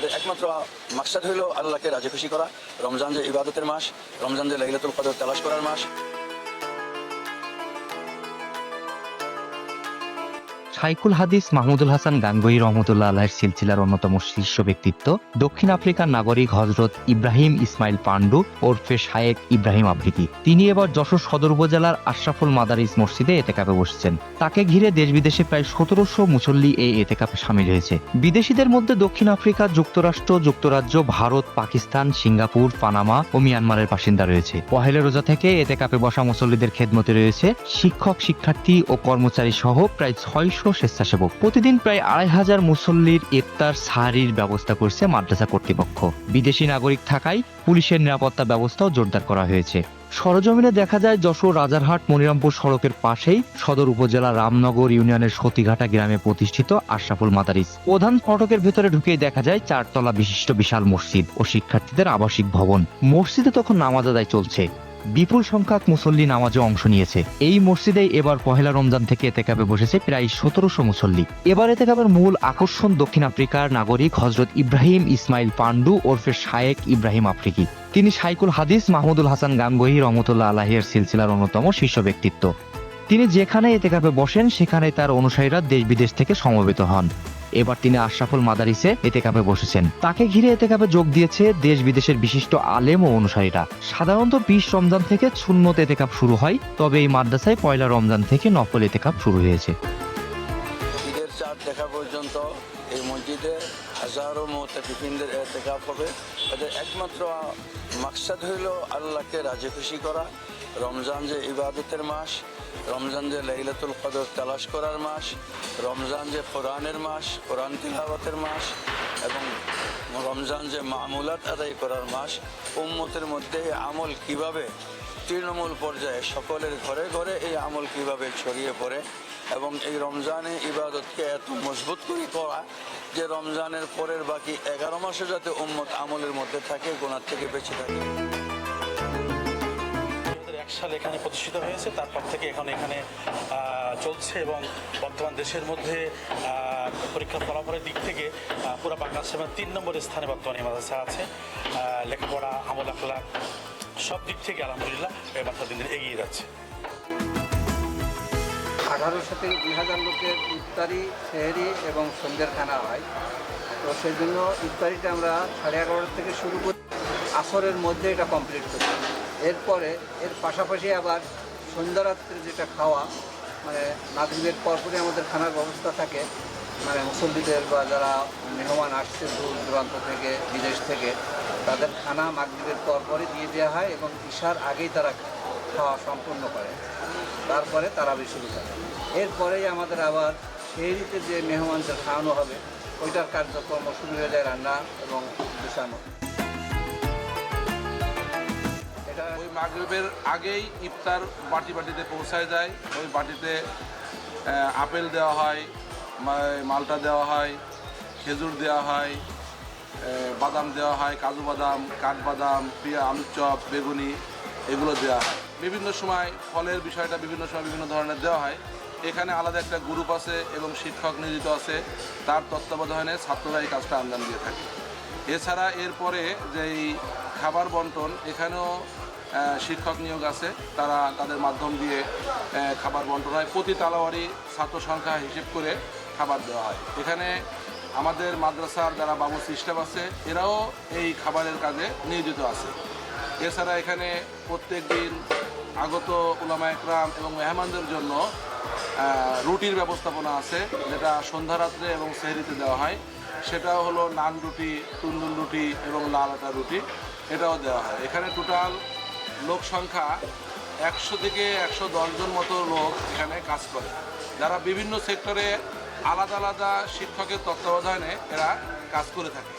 এদের একমাত্র মাকসাদ হইল আল্লাহকে রাজি খুশি করা। রমজান যে ইবাদতের মাস, রমজান যে লাইলাতুল কদর তালাশ করার মাস। শাইখুল হাদিস মাহমুদুল হাসান গাঙ্গুহি রহমতুল্লাহ আলাইহির সিলসিলার অন্যতম শীর্ষ ব্যক্তিত্ব দক্ষিণ আফ্রিকার নাগরিক হজরত ইব্রাহিম ইসমাইল পান্ডু ওরফে শায়েক ইব্রাহিম আফ্রিকি। তিনি এবার যশোর সদর উপজেলার আশরাফুল মাদারিস মসজিদে এতেকাফে বসেছেন। তাকে ঘিরে দেশ বিদেশে প্রায় ১৭০০ মুসল্লি এই এতেকাফে সামিল হয়েছে। বিদেশিদের মধ্যে দক্ষিণ আফ্রিকা, যুক্তরাষ্ট্র, যুক্তরাজ্য, ভারত, পাকিস্তান, সিঙ্গাপুর, পানামা ও মিয়ানমারের বাসিন্দা রয়েছে। পহেলা রোজা থেকে এতেকাফে বসা মুসল্লিদের খেদমতে রয়েছে শিক্ষক, শিক্ষার্থী ও কর্মচারী সহ প্রায় ৬০০ স্বেচ্ছাসেবক। প্রতিদিন প্রায় ২৫০০ মুসল্লির ইফতার সাহরির ব্যবস্থা করছে মাদ্রাসা কর্তৃপক্ষ। বিদেশি নাগরিক থাকায় পুলিশের নিরাপত্তা ব্যবস্থাও জোরদার করা হয়েছে। সরজমিনে দেখা যায় যশোর রাজারহাট মনিরামপুর সড়কের পাশেই সদর উপজেলা রামনগর ইউনিয়নের সতীঘাটা গ্রামে প্রতিষ্ঠিত আশরাফুল মাদারিস। প্রধান ফটকের ভেতরে ঢুকেই দেখা যায় ৪ তলা বিশিষ্ট বিশাল মসজিদ ও শিক্ষার্থীদের আবাসিক ভবন। মসজিদে তখন নামাজ আদায় চলছে। বিপুল সংখ্যক মুসল্লি নামাজে অংশ নিয়েছে। এই মসজিদে এবার পহেলা রমজান থেকে এতেকাফে বসেছে প্রায় ১৭০০ মুসল্লি। এবার এতেকাফের মূল আকর্ষণ দক্ষিণ আফ্রিকার নাগরিক হজরত ইব্রাহিম ইসমাইল পান্ডু ওরফে শায়েক ইব্রাহিম আফ্রিকি। তিনি শাইখুল হাদিস মাহমুদুল হাসান গাঙ্গুহি রহমতুল্লাহ আলাইহির সিলসিলার অন্যতম শীর্ষ ব্যক্তিত্ব। তিনি যেখানে এতেকাফে বসেন সেখানে তার অনুসারীরা দেশ বিদেশ থেকে সমবেত হন। এবার তিনি আশরাফুল মাদারিসে এতেকাফে বসেছেন। তাকে ঘিরে এতেকাফে যোগ দিয়েছে দেশ বিদেশের বিশিষ্ট আলেম ও অনুসারীরা। সাধারণত ২০ রমজান থেকে সুন্নত এতেকাফ শুরু হয়, তবে এই মাদ্রাসায় পয়লা রমজান থেকে নফল এতেকাফ শুরু হয়েছে। ঈদের চাঁদ দেখা পর্যন্ত এই মসজিদে হাজারো মুতাকিফিনদের এতেকাফ হবে। এদের একমাত্র মাকসাদ হইল আল্লাহকে রাজি খুশি করা। রমজান যে ইবাদতের মাস, রমজান যে লাইলাতুল কদর তালাশ করার মাস, রমজান যে কোরআনের মাস, কোরআন তিলাওয়াতের মাস, এবং রমজান যে মামুলাত আদায় করার মাস। উম্মতের মধ্যে এই আমল কিভাবে তৃণমূল পর্যায়ে সকলের ঘরে ঘরে এই আমল কিভাবে ছড়িয়ে পড়ে, এবং এই রমজানে ইবাদতকে এত মজবুত করে করা যে রমজানের পরের বাকি 11 মাসে যাতে উম্মত আমলের মধ্যে থাকে, গুনাহ থেকে বেঁচে থাকে। সালে এখানে প্রতিষ্ঠিত হয়েছে, তারপর থেকে এখানে চলছে এবং বর্তমান দেশের মধ্যে পরীক্ষার ফলাফলের দিক থেকে পুরো বাংলাদেশের ৩ নম্বর স্থানে বর্তমানে এই মাদ্রাসা আছে। লেখাপড়া, আমল আখলাক সব দিক থেকে আলহামদুলিল্লাহ এই মাদ্রাসা দিন দিন এগিয়ে যাচ্ছে। ১৮০০ থেকে ২০০০ লোকের ইফতারি, সেহরি এবং সন্ধ্যের খানা হয়। তো সেই জন্য ইফতারিটা আমরা 11:30 থেকে শুরু করি, আসরের মধ্যে এটা কমপ্লিট করি। এরপরে এর পাশাপাশি আবার সন্ধ্যারাত্রে যেটা খাওয়া, মানে মাগরিবের পরপরই আমাদের খানার ব্যবস্থা থাকে। মানে মুসল্লিদের বা যারা মেহমান আসছে দূর দূরান্ত থেকে, বিদেশ থেকে, তাদের খানা মাগরিবের পরপরই দিয়ে দেওয়া হয় এবং ঈশার আগেই তারা খাওয়া সম্পূর্ণ করে। তারপরে তারাবি শুরু করে। এরপরেই আমাদের আবার সেহরিতে যে মেহমানদের খাওয়ানো হবে ওইটার কার্যক্রম শুরু হয়ে যায়, রান্না এবং গুছানো। ওই মাগরিবের আগেই ইফতার বাটিতে পৌঁছায় যায়। ওই বাটিতে আপেল দেওয়া হয়, মালটা দেওয়া হয়, খেজুর দেওয়া হয়, বাদাম দেওয়া হয়, কাজু বাদাম, কাঠবাদাম, আলুর চপ, বেগুনি এগুলো দেওয়া হয়। বিভিন্ন সময় ফলের বিষয়টা বিভিন্ন সময় বিভিন্ন ধরনের দেওয়া হয়। এখানে আলাদা একটা গ্রুপ আছে এবং শিক্ষক নিয়োজিত আছে, তার তত্ত্বাবধানে ছাত্ররা এই কাজটা আঞ্জাম দিয়ে থাকে। এছাড়া এরপরে যেই খাবার বন্টন, এখানেও শিক্ষক নিয়োগ আছে, তারা তাদের মাধ্যম দিয়ে খাবার বন্টন হয়। প্রতি তালাওয়ারি ছাত্র সংখ্যা হিসেব করে খাবার দেওয়া হয়। এখানে আমাদের মাদ্রাসার যারা বাবুর্চি স্টাফ আছে এরাও এই খাবারের কাজে নিয়োজিত আছে। এছাড়া এখানে প্রত্যেক দিন আগত উলামা একরাম এবং মেহমানদের জন্য রুটির ব্যবস্থাপনা আছে, যেটা সন্ধ্যা রাত্রে এবং সেহরিতে দেওয়া হয়। সেটাও হলো নান রুটি, তুন্দুর রুটি এবং লাল আটা রুটি, এটাও দেওয়া হয়। এখানে টোটাল লোক সংখ্যা ১০০ থেকে ১১০ জন মতো লোক এখানে কাজ করে, যারা বিভিন্ন সেক্টরে আলাদা আলাদা শিক্ষকের তত্ত্বাবধানে এরা কাজ করে থাকে।